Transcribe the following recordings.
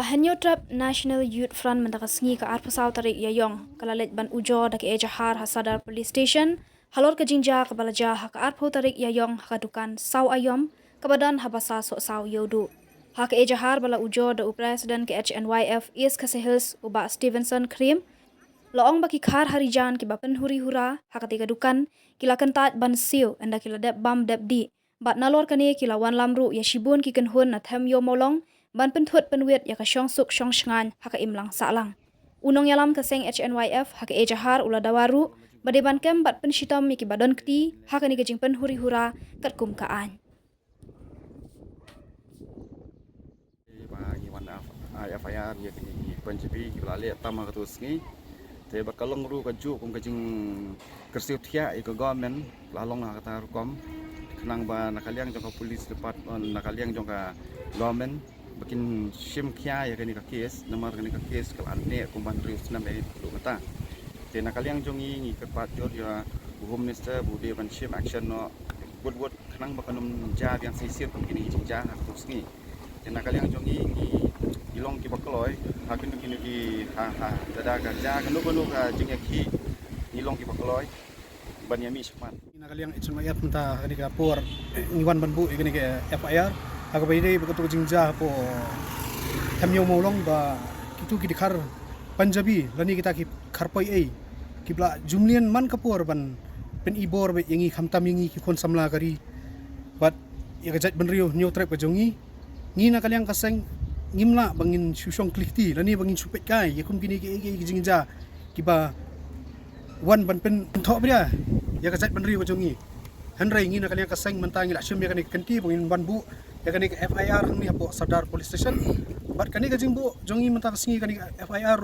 Hanyo trap National Youth Front mendakasengi ke arpasau tarik Yayong kalalet ban ujo dak ejahar hasadar police station halor ke jingja ke balaja hak arpo tarik Yayong hak Dukan sau Aiom ke badan habasa sok sau yodu hak ejahar bala ujo da presiden ke HNYF is kesehils uba Stevenson Krim loong baki khar harijan ki bapen Huri Hura hak tiga Dukan kila kentat ban siu anda kila dep bam dep di bat nalor kani kila wan lamru ya shibun ki kenhun na them yo molong ban penthut penwet ya ka syong suk syong shngan haka imlang salang unong yalam ka seng HNYF haka ejahar ula dawaru badeban kem bat penshitam mi ki badon kti haka ni ka Jingpyn Huri Hura kat kum kaan bagi wan FIR ya kini penjibi ki lale tama ka tusngi te bakalong ru ka ju kum ka jing kersiu thia i ka government lalong na kata rukom kenang ba nakaliang jong ka police department nakaliang jong ka government bakin shim kya ya kani ka case namar kani ka case kal anne kumban rius nam e lu kata te nakaliang jong ngi ka pat jor ya home minister bude ban shim action no good kenang bakanum ja yang sisir kum kini jingja ha tusngi te nakaliang jong ngi ilong ki bakloi ha kini ki ha dada ka ja kanu ka jingya ki ilong ki bakloi ban yami shman nakaliang HNYF menta kani ka por ngiwan banbu kani ka FIR aga bayi begitu jingja po tamyo molong ba kitu ki dikhar Punjabi lani kita ki kharpai ei ki bla jumlian man kapur ban pen ibor be yangi khamtam yangi ki kon samla kari bat ya gajat benriu new trap ka jongi ngi na kalyang kaseng ngimla bangin susong klikti lani bangin supet kai ya kum kini ki jingja ki ba wan ban pen thok bria ya gajat benriu ka jongi hanrai ngi na kalyang kaseng mentangi la syum ya kani kenti bangin banbu ya kani ka FIR ni apo Sadar police station bat kani ka jingbo jongi menta singi kani FIR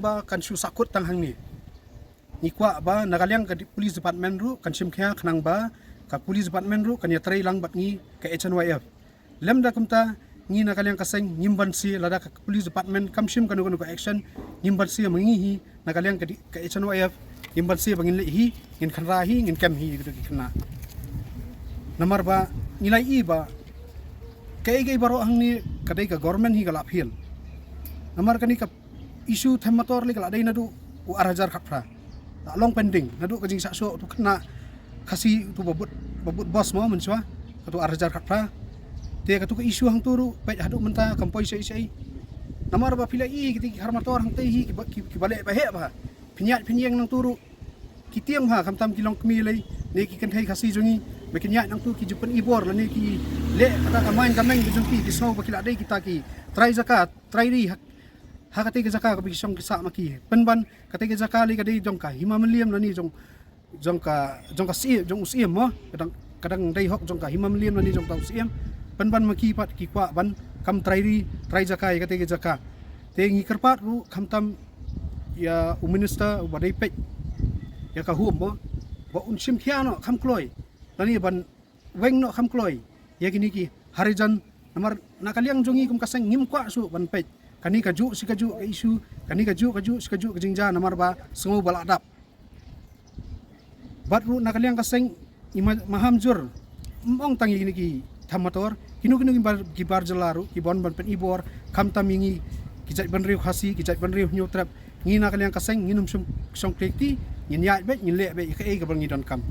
ba kan su sakut tang hang ni kwa ba nakalyang ka police department ru kan sim khya khnang ba ka police department ru kan ya trai lang bat ngi ka HNYF lem da kumta ngi nakalyang ka seng nyimban si lada ka police department kam sim kanu ka action nyimban si mangi hi nakalyang ka HNYF nyimban si bangin le hi ngin khanra hi ngin kam hi gitu kena namar ba nilai i ba kay baro hang ni kadai ka government hi galap hil namar kani ka isu themator li kala dai nadu u arajar khapra long pending nadu ka jing sakso tu kena khasi tu babut boss mo menswa ka tu arajar khapra te ka tu ka isu hang turu pai hadu menta kampoi sei namar ba pila i kiti harmator hang tei hi ki bale ba he ba pinyang nang turu kitiang ha kamtam kilong kmilai ne ki kan thai khasi jongi bekinya nang tu ki jupan ibor lani ki le kata kamain kameng jumpi ki so bakila dai kita ki try zakat try ri hakati ke zakat ka bisong kisa maki penban kate ke zakali ka dai jongka himamliam lani jongka si jong usiem mo kadang dai hok jongka himamliam lani jongka usiem penban maki pat ki kwa ban kam try ri try zakai kate ke zakat te ngi kerpat ru kamtam ya minister badai pek ya ka hum mo ba unsim khiano kham kloi lani ban weng no kham kloi ya gini ki harijan namar nakaliang jongi kum kaseng ngim kwa su ban pej kani kaju sikaju ka isu kani kaju sikaju ka jingja namar ba sengu baladap batru nakaliang kaseng maham jur mong tangi gini ki thamator kinu ki bar jelaru ki bon ban pen ibor kham tamingi ki jat ban riu khasi ki jat ban riu new trap ngi nakaliang kaseng nginum song klekti nyin ya be nyin le be ka e ka bangi don kam